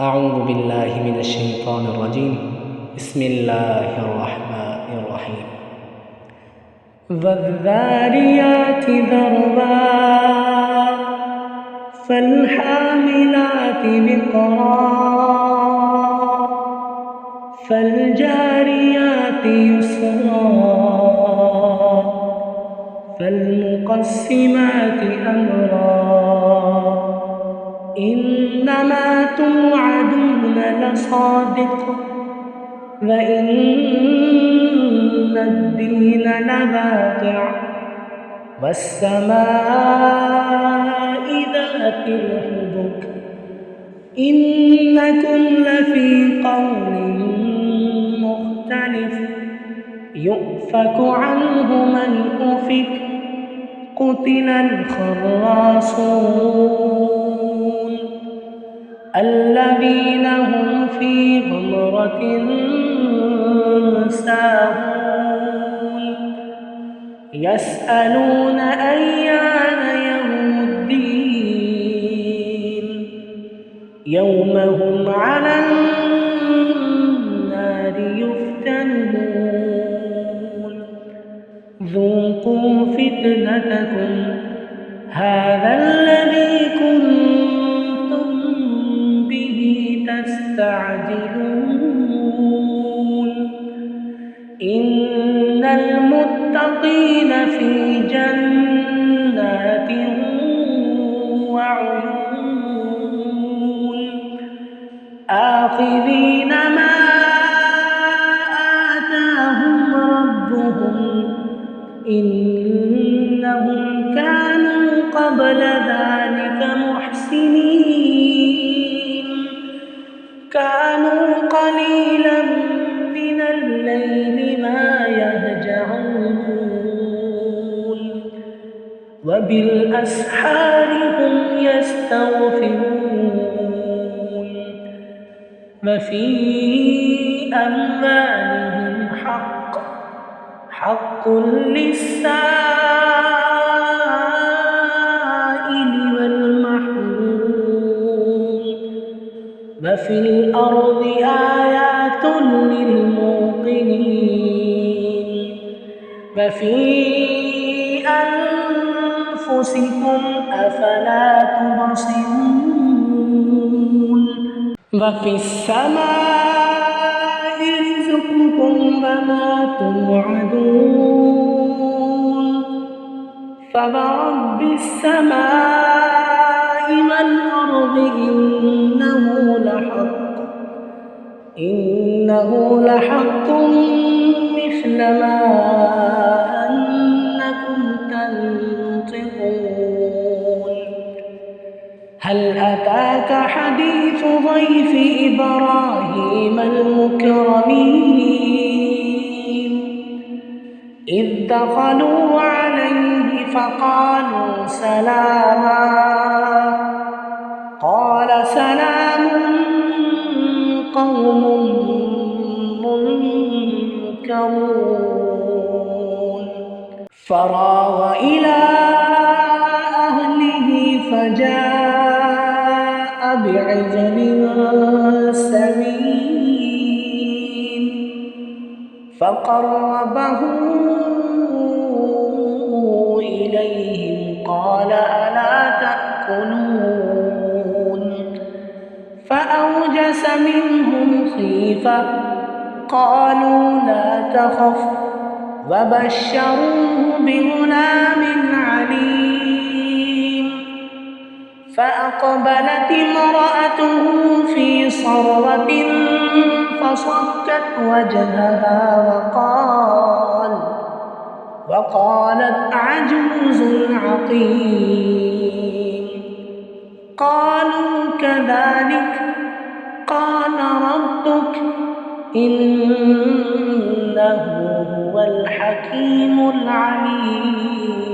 أعوذ بالله من الشيطان الرجيم. بسم الله الرحمن الرحيم. والذاريات ذروا فالحاملات وقرا فالجاريات يسرا فالمقسمات أمرا إنما توعدون لصادق وإن الدين لواقع والسماء ذات الحبك إنكم لفي قول مختلف يؤفك عنه من أفك قتل الخراصون الذين هم في غمرة ساهون يسألون أيان يوم الدين يوم هم على النار يفتنون ذوقوا فتنتكم هذا الذي كنتم به تستعجلون إن المتقين في جنات وعيون آخذين ما آتاهم ربهم إنهم كانوا قبل ذلك محسنين كانوا قليلا من الليل ما يهجعون وبالأسحار هم يستغفرون وفي أموالهم حق للسائل والمحروم وفي الأرض آيات للموقنين وفي أنفسكم أفلا تبصرون وفي السماء رزقكم وما توعدون فورب السماء والأرض إنه لحق مثل ما أنكم تنطقون هل أتاك حديث ضيف إبراهيم المكرمين إذ دخلوا عليه فقالوا سلاما قال سلام قوم منكرون فراغ إلى أهله فجاء بعجل سمين فقربه إليهم قال ألا تأكلون فأوجس منهم خيفة قالوا لا تخف وبشروه بغلام عليم فأقبلت امرأته في صرة فصكت وجهها وقالت عجوز عقيم قالوا كذلك قال ربك إنه هو الحكيم العليم.